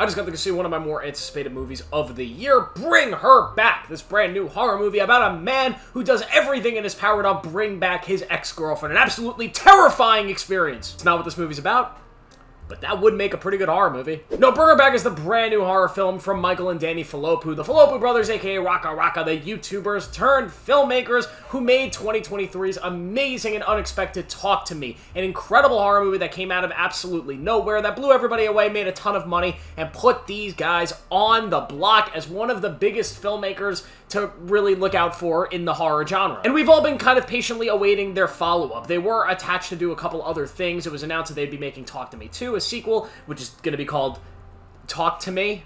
I just got to go see one of my more anticipated movies of the year, Bring Her Back, this brand new horror movie about a man who does everything in his power to bring back his ex-girlfriend. An absolutely terrifying experience. It's not what this movie's about, but that would make a pretty good horror movie. No, Bring Her Back is the brand new horror film from Michael and Danny Filippo, the Filippo brothers, aka Raka Raka, the YouTubers turned filmmakers who made 2023's amazing and unexpected Talk to Me, an incredible horror movie that came out of absolutely nowhere, that blew everybody away, made a ton of money, and put these guys on the block as one of the biggest filmmakers to really look out for in the horror genre. And we've all been kind of patiently awaiting their follow-up. They were attached to do a couple other things. It was announced that they'd be making Talk to Me 2, a sequel, which is going to be called Talk to Me.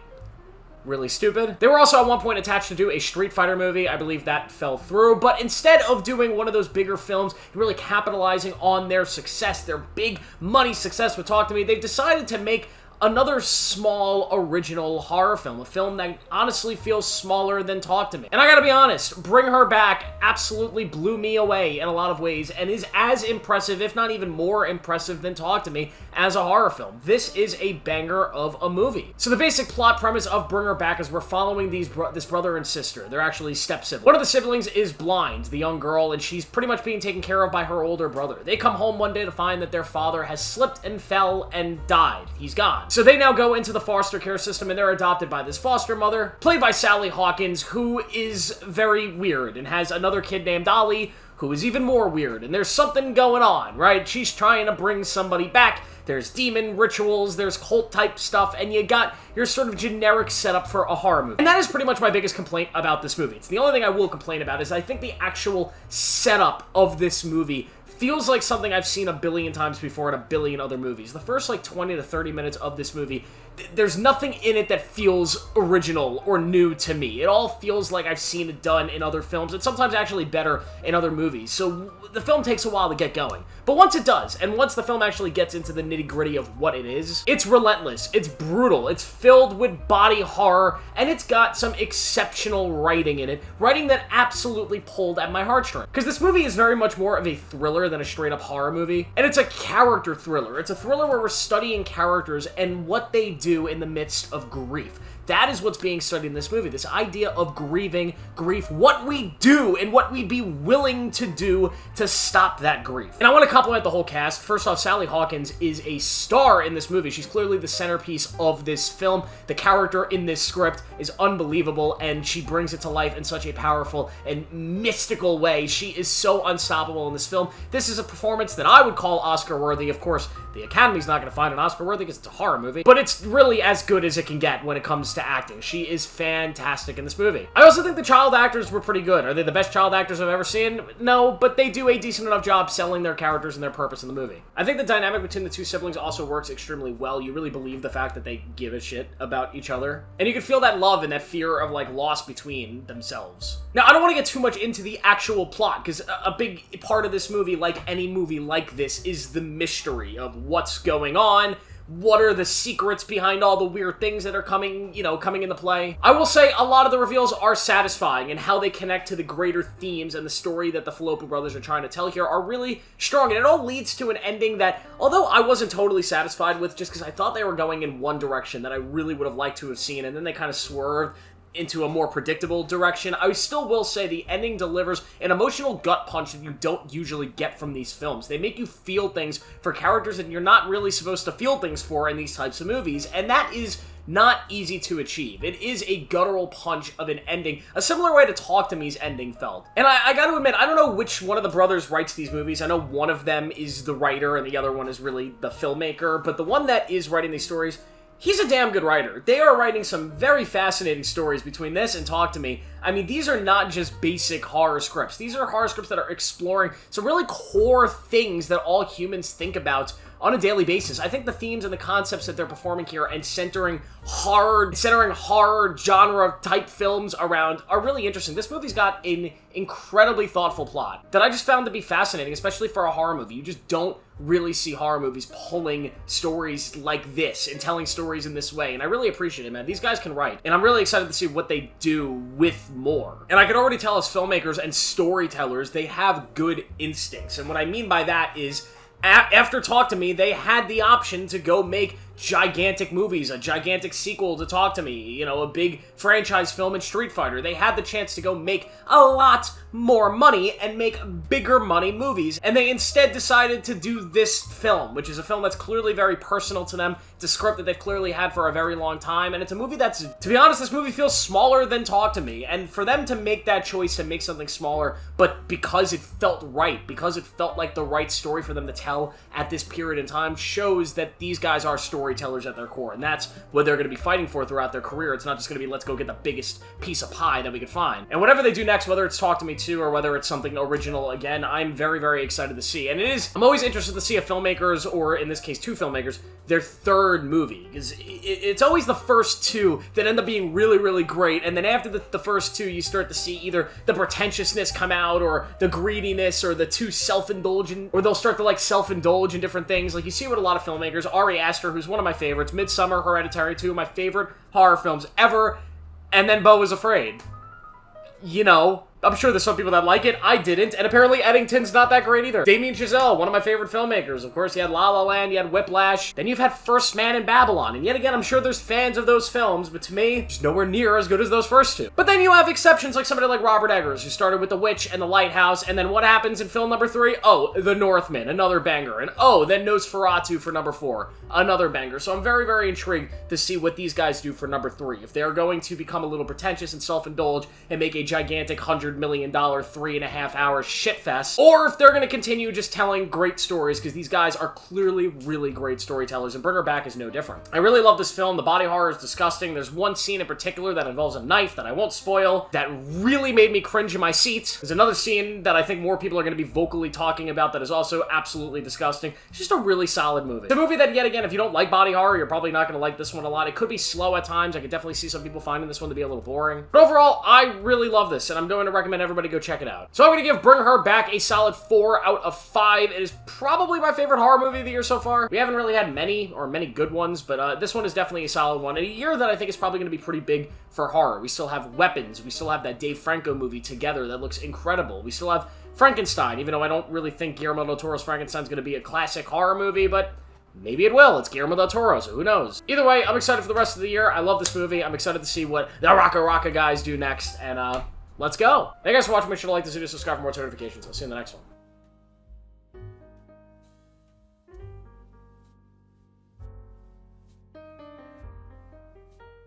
Really stupid. They were also at one point attached to do a Street Fighter movie. I believe that fell through. But instead of doing one of those bigger films and really capitalizing on their success, their big money success with Talk to Me, they've decided to make another small original horror film, a film that honestly feels smaller than Talk to Me. And I gotta be honest, Bring Her Back absolutely blew me away in a lot of ways and is as impressive, if not even more impressive than Talk to Me as a horror film. This is a banger of a movie. So the basic plot premise of Bring Her Back is we're following this brother and sister. They're actually step-siblings. One of the siblings is blind, the young girl, and she's pretty much being taken care of by her older brother. They come home one day to find that their father has slipped and fell and died. He's gone. So they now go into the foster care system and they're adopted by this foster mother, played by Sally Hawkins, who is very weird and has another kid named Ollie, who is even more weird. And there's something going on, right? She's trying to bring somebody back. There's demon rituals, there's cult-type stuff, and you got your sort of generic setup for a horror movie. And that is pretty much my biggest complaint about this movie. It's the only thing I will complain about is I think the actual setup of this movie feels like something I've seen a billion times before in a billion other movies. The first, 20 to 30 minutes of this movie, there's nothing in it that feels original or new to me. It all feels like I've seen it done in other films, and sometimes actually better in other movies. So the film takes a while to get going. But once it does, and once the film actually gets into the nitty-gritty of what it is, it's relentless, it's brutal, it's filled with body horror, and it's got some exceptional writing in it. Writing that absolutely pulled at my heartstrings. Because this movie is very much more of a thriller than a straight-up horror movie. And it's a character thriller. It's a thriller where we're studying characters and what they do in the midst of grief. That is what's being studied in this movie. This idea of grieving, grief, what we do and what we'd be willing to do to stop that grief. And I want to compliment the whole cast. First off, Sally Hawkins is a star in this movie. She's clearly the centerpiece of this film. The character in this script is unbelievable, and she brings it to life in such a powerful and mystical way. She is so unstoppable in this film. This is a performance that I would call Oscar-worthy. Of course, the Academy's not going to find an Oscar-worthy because it's a horror movie, but it's really as good as it can get when it comes to acting. She is fantastic in this movie. I also think the child actors were pretty good. Are they the best child actors I've ever seen? No, but they do a decent enough job selling their characters and their purpose in the movie. I think the dynamic between the two siblings also works extremely well. You really believe the fact that they give a shit about each other. And you can feel that love and that fear of, loss between themselves. Now, I don't want to get too much into the actual plot, because a big part of this movie, like any movie like this, is the mystery of what's going on. What are the secrets behind all the weird things that are coming into play? I will say a lot of the reveals are satisfying, and how they connect to the greater themes and the story that the Filippo brothers are trying to tell here are really strong, and it all leads to an ending that, although I wasn't totally satisfied with, just because I thought they were going in one direction that I really would have liked to have seen, and then they kind of swerved into a more predictable direction, I still will say the ending delivers an emotional gut punch that you don't usually get from these films. They make you feel things for characters that you're not really supposed to feel things for in these types of movies, and that is not easy to achieve. It is a guttural punch of an ending, a similar way to Talk to Me's ending felt. And I gotta admit, I don't know which one of the brothers writes these movies. I know one of them is the writer and the other one is really the filmmaker, but the one that is writing these stories, he's a damn good writer. They are writing some very fascinating stories between this and Talk to Me. I mean, these are not just basic horror scripts. These are horror scripts that are exploring some really core things that all humans think about on a daily basis. I think the themes and the concepts that they're performing here and centering horror genre type films around are really interesting. This movie's got an incredibly thoughtful plot that I just found to be fascinating, especially for a horror movie. You just don't really see horror movies pulling stories like this and telling stories in this way, and I really appreciate it, man. These guys can write, and I'm really excited to see what they do with more. And I can already tell as filmmakers and storytellers, they have good instincts, and what I mean by that is after Talk to Me, they had the option to go make gigantic movies, a gigantic sequel to Talk to Me, you know, a big franchise film in Street Fighter. They had the chance to go make a lot more money and make bigger money movies, and they instead decided to do this film, which is a film that's clearly very personal to them. It's a script that they've clearly had for a very long time, and it's a movie that's, to be honest, this movie feels smaller than Talk to Me, and for them to make that choice to make something smaller, but because it felt right, because it felt like the right story for them to tell at this period in time, shows that these guys are storytellers at their core, and that's what they're going to be fighting for throughout their career. It's not just going to be, let's go get the biggest piece of pie that we could find. And whatever they do next, whether it's Talk to Me 2 or whether it's something original again, I'm very, very excited to see. And I'm always interested to see a filmmaker's, or in this case, two filmmakers, their third movie, because it's always the first two that end up being really, really great, and then after the first two, you start to see either the pretentiousness come out, or the greediness, or the too self-indulgent, or they'll start to, like, self-indulge in different things. Like, you see what a lot of filmmakers, Ari Aster, who's one of my favorites, Midsommar, Hereditary, two of my favorite horror films ever, and then Beau Was Afraid. You know, I'm sure there's some people that like it. I didn't, and apparently Eddington's not that great either. Damien Chazelle, one of my favorite filmmakers. Of course, you had La La Land, you had Whiplash, then you've had First Man in Babylon, and yet again, I'm sure there's fans of those films, but to me, just nowhere near as good as those first two. But then you have exceptions like somebody like Robert Eggers, who started with The Witch and The Lighthouse, and then what happens in film number 3? Oh, The Northman, another banger, and oh, then Nosferatu for number 4, another banger. So I'm very, very intrigued to see what these guys do for number 3. If they are going to become a little pretentious and self-indulge and make a gigantic $100 million 3.5-hour shitfest, or if they're going to continue just telling great stories, because these guys are clearly really great storytellers, and Bring Her Back is no different. I really love this film. The body horror is disgusting. There's one scene in particular that involves a knife that I won't spoil that really made me cringe in my seat. There's another scene that I think more people are going to be vocally talking about that is also absolutely disgusting. It's just a really solid movie. It's a movie that, yet again, if you don't like body horror, you're probably not going to like this one a lot. It could be slow at times. I could definitely see some people finding this one to be a little boring. But overall, I really love this, and I'm going to recommend everybody go check it out. So I'm going to give Bring Her Back a solid 4 out of 5. It is probably my favorite horror movie of the year so far. We haven't really had many good ones, but this one is definitely a solid one. In a year that I think is probably going to be pretty big for horror. We still have Weapons. We still have that Dave Franco movie Together that looks incredible. We still have Frankenstein, even though I don't really think Guillermo del Toro's Frankenstein is going to be a classic horror movie, but maybe it will. It's Guillermo del Toro, so who knows? Either way, I'm excited for the rest of the year. I love this movie. I'm excited to see what the Raka Raka guys do next, and let's go. Thank you guys for watching. Make sure to like this video, subscribe for more notifications. I'll see you in the next one.